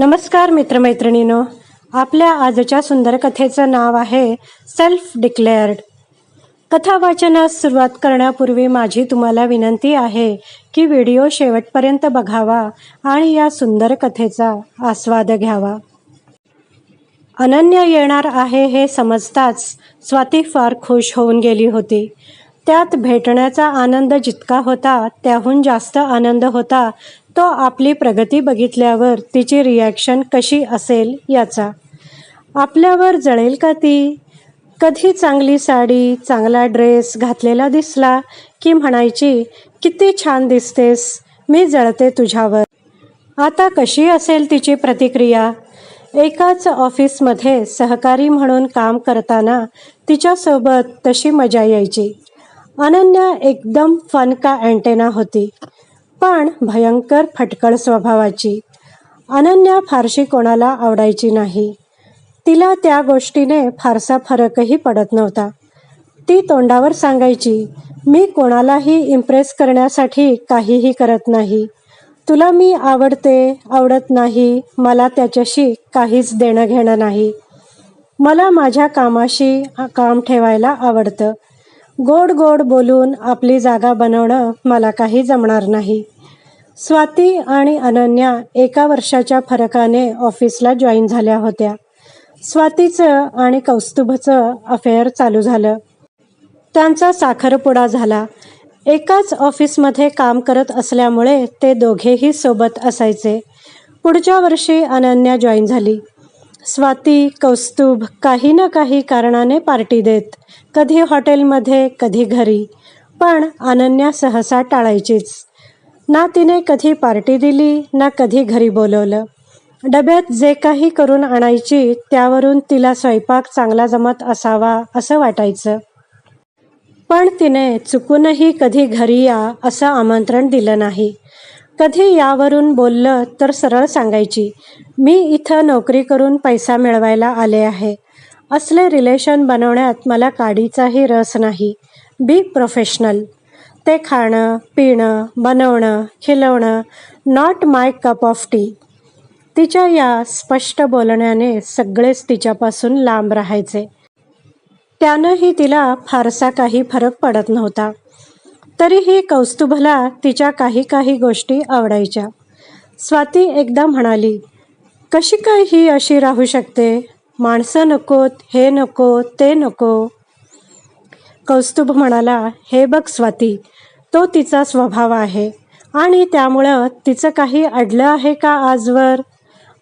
नमस्कार मित्रमैत्रिणींनो, आपल्या आजच्या सुंदर कथेचं नाव आहे सेल्फ डिक्लेअर्ड. कथा वाचनास सुरुवात करण्यापूर्वी माझी तुम्हाला विनंती आहे की व्हिडिओ शेवटपर्यंत बघावा आणि या सुंदर कथेचा आस्वाद घ्यावा. अनन्या येणार आहे हे समजताच स्वाती फार खुश होऊन गेली होती. त्यात भेटण्याचा आनंद जितका होता त्याहून जास्त आनंद होता तो आपली प्रगती बघितल्यावर तिची रिॲक्शन कशी असेल याचा. आपल्यावर जळेल का ती? कधी चांगली साडी, चांगला ड्रेस घातलेला दिसला की म्हणायची, किती छान दिसतेस, मी जळते तुझ्यावर. आता कशी असेल तिची प्रतिक्रिया? एकाच ऑफिसमध्ये सहकारी म्हणून काम करताना तिच्यासोबत तशी मजा यायची. अनन्या एकदम फन का अँटेना होती, पण भयंकर फटकळ स्वभावाची. अनन्या फारशी कोणाला आवडायची नाही. तिला त्या गोष्टीने फारसा फरकही पडत नव्हता. ती तोंडावर सांगायची, मी कोणालाही इम्प्रेस करण्यासाठी काहीही करत नाही. तुला मी आवडते, आवडत नाही, मला त्याच्याशी काहीच देणं घेणं नाही. मला माझ्या कामाशी काम ठेवायला आवडतं. गोड गोड बोलून आपली जागा बनवणं मला काही जमणार नाही. स्वाती आणि अनन्या 1 वर्षाच्या फरकाने ऑफिसला जॉईन झाल्या होत्या. स्वातीचं आणि कौस्तुभचं अफेअर चालू झालं. त्यांचा साखरपुडा झाला. एकाच ऑफिसमध्ये काम करत असल्यामुळे ते दोघेही सोबत असायचे. पुढच्या वर्षी अनन्या जॉईन झाली. स्वाती, कौस्तुभ काही ना काही कारणाने पार्टी देत, कधी हॉटेलमध्ये, कधी घरी. पण अनन्या सहसा टाळायचीच. ना तिने कधी पार्टी दिली, ना कधी घरी बोलवलं. डब्यात जे काही करून आणायची त्यावरून तिला स्वयंपाक चांगला जमत असावा असं वाटायचं. पण तिने चुकूनही कधी घरी या असं आमंत्रण दिलं नाही. कधी यावरून बोललं तर सरळ सांगायची, मी इथं नोकरी करून पैसा मिळवायला आले आहे. असले रिलेशन बनवण्यात मला काडीचाही रस नाही. Be professional. ते खाणं, पिणं, बनवणं, खिलवणं not my cup of tea. तिच्या या स्पष्ट बोलण्याने सगळेच तिच्यापासून लांब राहायचे. त्यानंही तिला फारसा काही फरक पडत नव्हता. तरीही कौस्तुभला तिच्या काही गोष्टी आवडायच्या. स्वाती एकदा म्हणाली, कशी काय ही अशी राहू शकते? माणसं नकोत, हे नको, ते नको. कौस्तुभ म्हणाला, हे बघ स्वाती, तो तिचा स्वभाव आहे आणि त्यामुळं तिचं काही अडलं आहे का आजवर?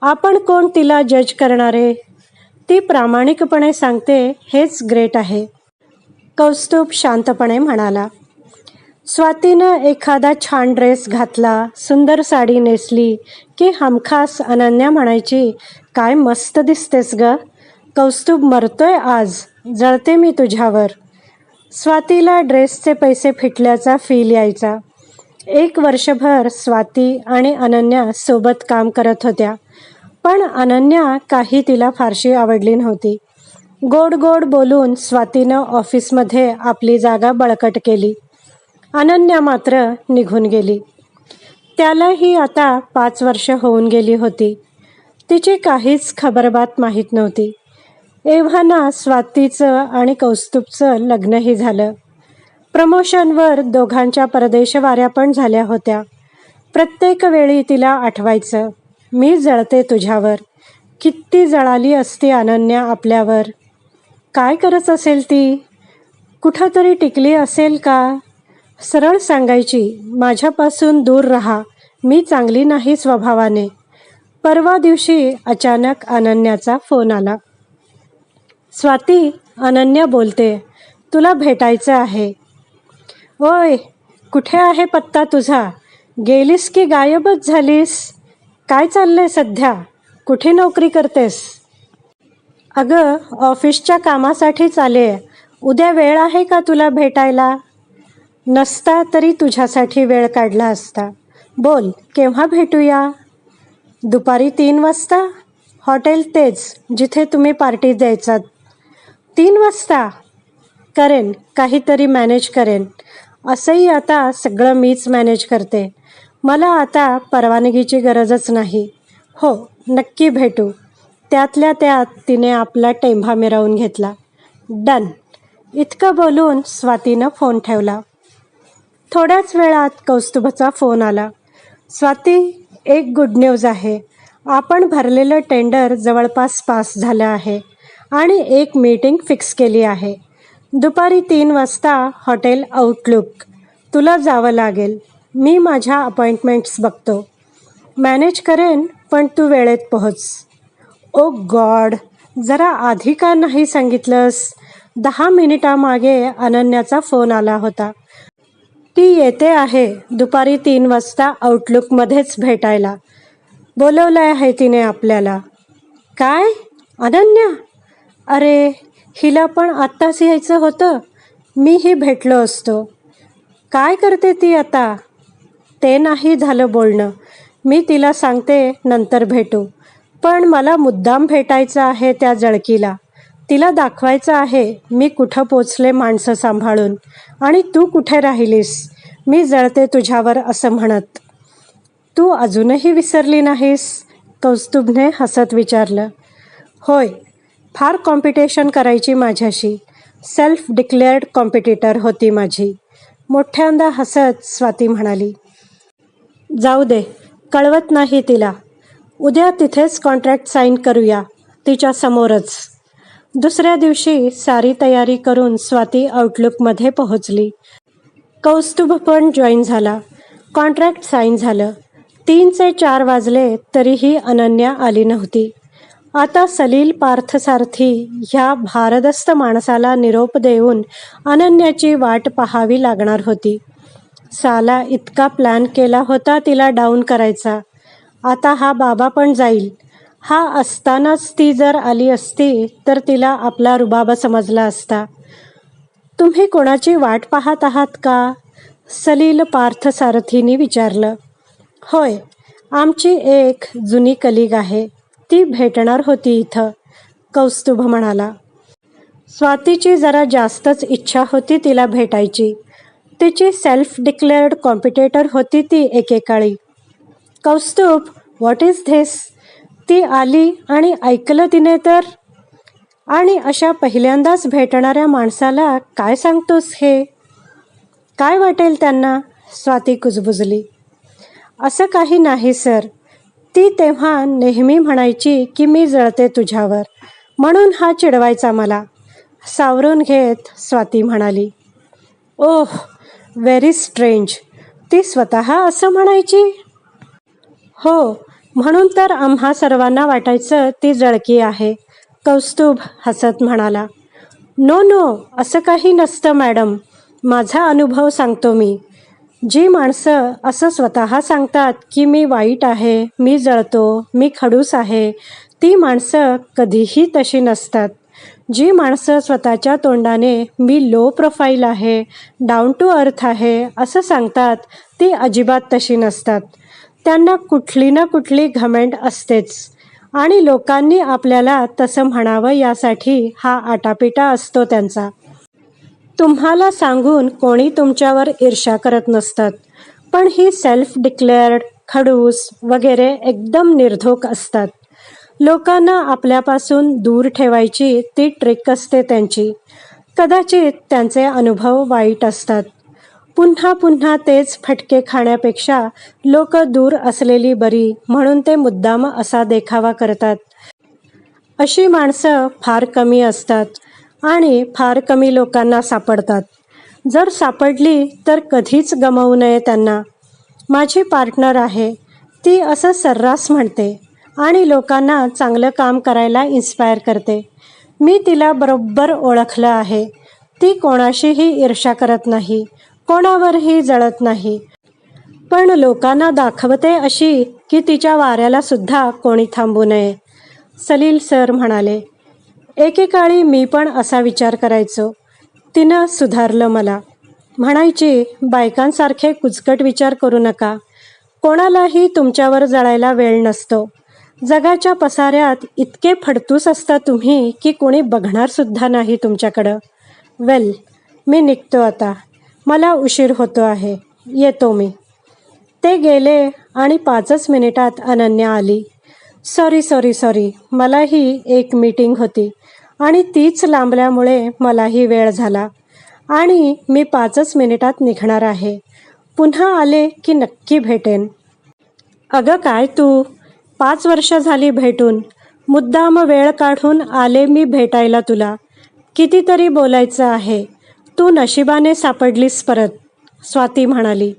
आपण कोण तिला जज करणारे? ती प्रामाणिकपणे सांगते, हेच ग्रेट आहे. कौस्तुभ शांतपणे म्हणाला. स्वातीनं एखादा छान ड्रेस घातला, सुंदर साडी नेसली की हमखास अनन्या म्हणायची, काय मस्त दिसतेस ग, कौस्तुभ मरतोय आज, जळते मी तुझ्यावर. स्वातीला ड्रेसचे पैसे फिटल्याचा फील यायचा. 1 वर्षभर स्वाती आणि अनन्या सोबत काम करत होत्या. पण अनन्या काही तिला फारशी आवडली नव्हती. गोड गोड बोलून स्वातीनं ऑफिसमध्ये आपली जागा बळकट केली. अनन्या मात्र निघून गेली. त्यालाही आता 5 वर्ष होऊन गेली होती. तिची काहीच खबरबात माहीत नव्हती. एव्हाना स्वातीचं आणि कौस्तुभचं लग्नही झालं. प्रमोशनवर दोघांच्या परदेशवाऱ्या पण झाल्या होत्या. प्रत्येक वेळी तिला आठवायचं, मी जळते तुझ्यावर. किती जळाली असती अनन्या आपल्यावर. काय करत असेल ती? कुठंतरी टिकली असेल का? सरळ सांगायची, माझ्यापासून दूर राहा, मी चांगली नाही स्वभावाने. परवा दिवशी अचानक अनन्याचा फोन आला. स्वाती, अनन्या बोलते, तुला भेटायचं आहे. ओय, कुठे आहे पत्ता तुझा? गेलीस की गायबच झालीस? काय चाललंय सध्या? कुठे नोकरी करतेस? अगं, ऑफिसच्या कामासाठीच आले. उद्या वेळ आहे का तुला भेटायला? नसता तरी तुझ्यासाठी वेळ काढला असता. बोल, केव्हा भेटूया? दुपारी 3 वाजता? हॉटेल तेच जिथे तुम्ही पार्टी द्यायचात. 3 वाजता? करेन, काहीतरी मॅनेज करेन. असंही आता सगळं मीच मॅनेज करते. मला आता परवानगीची गरजच नाही. हो, नक्की भेटू. त्यातल्या त्यात तिने आपला टेंभा मिरवून घेतला. डन. इतकं बोलून स्वातीनं फोन ठेवला. थोड्याच वेळात कौस्तुभचा फोन आला. स्वाती, एक गुड न्यूज आहे. आपण भरलेलं टेंडर जवळपास पास झालं आहे आणि एक मीटिंग फिक्स केली आहे. दुपारी 3 वाजता हॉटेल आउटलुक. तुला जावं लागेल. मी माझ्या अपॉइंटमेंट्स बघतो. मॅनेज करेन, पण तू वेळेत पोहोच. ओ गॉड, जरा आधी का नाही सांगितलंस? 10 मिनिटामागे अनन्याचा फोन आला होता. ती येते आहे दुपारी 3 वाजता आउटलुकमध्येच भेटायला. बोलवलं आहे तिने आपल्याला. काय? अनन्या? अरे, हिला पण आत्ताच यायचं होतं. मीही भेटलो असतो. काय करते ती आता? ते नाही झालं बोलणं. मी तिला सांगते नंतर भेटू. पण मला मुद्दाम भेटायचं आहे त्या जळकीला. तिला दाखवायचं आहे मी कुठं पोचले माणसं सांभाळून आणि तू कुठे राहिलीस. मी जळते तुझ्यावर असं म्हणत. तू अजूनही विसरली नाहीस? कौस्तुभने हसत विचारलं. होय, फार कॉम्पिटिशन करायची माझ्याशी. सेल्फ डिक्लेअर्ड कॉम्पिटिटर होती माझी. मोठ्यांदा हसत स्वाती म्हणाली. जाऊ दे, कळवत नाही तिला. उद्या तिथेच कॉन्ट्रॅक्ट साईन करूया, तिच्या समोरच. दुसऱ्या दिवशी सारी तयारी करून स्वाती आउटलुकमध्ये पोहोचली. कौस्तुभ पण जॉईन झाला. कॉन्ट्रॅक्ट साईन झालं. 3चे 4 वाजले तरीही अनन्या आली नव्हती. आता सलील पार्थसारथी ह्या भारदस्त माणसाला निरोप देऊन अनन्याची वाट पाहावी लागणार होती. साला इतका प्लॅन केला होता तिला डाऊन करायचा. आता हा बाबा पण जाईल. हा असतानाच ती जर आली असती तर तिला आपला रुबाब समजला असता. तुम्ही कोणाची वाट पाहत आहात का? सलील पार्थसारथीने विचारलं. होय, आमची एक जुनी कलीग आहे. ती भेटणार होती इथं, कौस्तुभ म्हणाला. स्वातीची जरा जास्तच इच्छा होती तिला भेटायची. तिची सेल्फ डिक्लेअर्ड कॉम्पिटिटर होती ती एकेकाळी. Kaustubh, what is this? ती आली आणि ऐकलं तिने तर. आणि अशा पहिल्यांदाच भेटणाऱ्या माणसाला काय सांगतोस हे? काय वाटेल त्यांना? स्वाती कुजबुजली. असं काही नाही सर. ती तेव्हा नेहमी म्हणायची की मी जळते तुझ्यावर, म्हणून हा चिडवायचा मला. सावरून घेत स्वाती म्हणाली. ओह, व्हेरी स्ट्रेंज. ती स्वतः असं म्हणायची? हो, म्हणून तर आम्हा सर्वांना वाटायचं ती जळकी आहे, कौस्तुभ हसत म्हणाला. नो नो, असं काही नसतं मॅडम. माझा अनुभव सांगतो मी. जी माणसं असं स्वतः सांगतात की मी वाईट आहे, मी जळतो, मी खडूस आहे, ती माणसं कधीही तशी नसतात. जी माणसं स्वतःच्या तोंडाने मी लो प्रोफाईल आहे, डाऊन टू अर्थ आहे असं सांगतात, ती अजिबात तशी नसतात. त्यांना कुठली ना कुठली घमेंड असतेच आणि लोकांनी आपल्याला तसं म्हणावं यासाठी हा आटापिटा असतो त्यांचा. तुम्हाला सांगून कोणी तुमच्यावर ईर्ष्या करत नसतात. पण ही सेल्फ डिक्लेअर्ड, खडूस वगैरे एकदम निर्धोक असतात. लोकांना आपल्यापासून दूर ठेवायची ती ट्रिक असते त्यांची. कदाचित त्यांचे अनुभव वाईट असतात. पुन्हा पुन्हा तेच फटके खाण्यापेक्षा लोक दूर असलेली बरी म्हणून ते मुद्दाम असा देखावा करतात. अशी माणसं फार कमी असतात आणि फार कमी लोकांना सापडतात. जर सापडली तर कधीच गमावू नये त्यांना. माझी पार्टनर आहे, ती असं सर्रास म्हणते आणि लोकांना चांगलं काम करायला इन्स्पायर करते. मी तिला बरोबर ओळखलं आहे. ती कोणाशीही ईर्ष्या करत नाही, कोणावरही जळत नाही. पण लोकांना दाखवते अशी की तिच्या वाऱ्याला सुद्धा कोणी थांबू नये. सलील सर म्हणाले. एकेकाळी मी पण असा विचार करायचो. तिनं सुधारलं मला. म्हणायची, बायकांसारखे कुचकट विचार करू नका. कोणालाही तुमच्यावर जळायला वेळ नसतो. जगाच्या पसाऱ्यात इतके फडतूस असता तुम्ही की कोणी बघणार सुद्धा नाही तुमच्याकडं. वेल, मी निघतो आता. मला उशीर होतो आहे. येतो मी. ते गेले आणि 5च मिनिटात अनन्या आली. सॉरी मलाही एक मीटिंग होती आणि तीच लांबल्यामुळे मलाही वेळ झाला आणि मी 5च मिनिटात निघणार आहे. पुन्हा आले की नक्की भेटेन. अगं काय तू, 5 वर्ष झाली भेटून. मुद्दाम वेळ काढून आले मी भेटायला तुला. कितीतरी बोलायचं आहे. तू नशिबाने सापडलीस परत, स्वाती म्हणाली.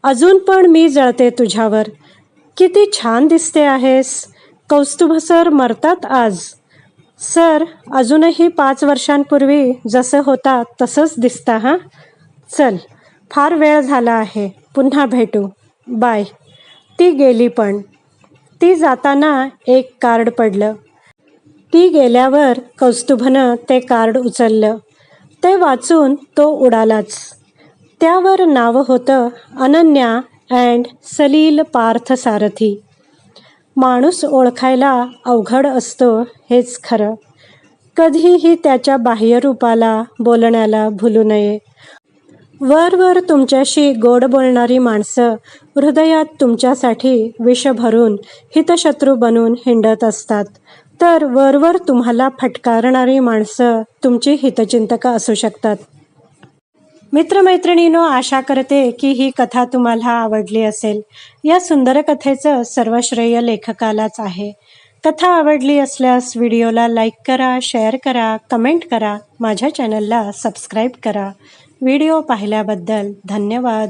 अजून पण मी जळते तुझ्यावर. किती छान दिसते आहेस. कौस्तुभ सर मरतात आज. सर अजूनही 5 वर्षांपूर्वी जसं होता तसंच दिसता हां. चल, फार वेळ झाला आहे. पुन्हा भेटू. बाय. ती गेली पण. ती जाताना एक कार्ड पडलं. ती गेल्यावर कौस्तुभनं ते कार्ड उचललं. ते वाचून तो उडालाच. त्यावर नाव होतं अनन्या अँड सलील पार्थसारथी. माणूस ओळखायला अवघड असतो हेच खरं. कधीही त्याच्या बाह्यरूपाला, बोलण्याला भुलू नये. वरवर तुमच्याशी गोड बोलणारी माणसं हृदयात तुमच्यासाठी विष भरून हितशत्रू बनून हिंडत असतात, तर वरवर तुम्हाला फटकारणारी माणसं तुमची हितचिंतकं असू शकतात. मित्रमैत्रिणींनो, आशा करते की ही कथा तुम्हाला आवडली असेल. या सुंदर कथेचं सर्व श्रेय लेखकालाच आहे. कथा आवडली असल्यास व्हिडिओला लाईक करा, शेअर करा, कमेंट करा. माझ्या चॅनलला सबस्क्राईब करा. व्हिडिओ पाहिल्याबद्दल धन्यवाद.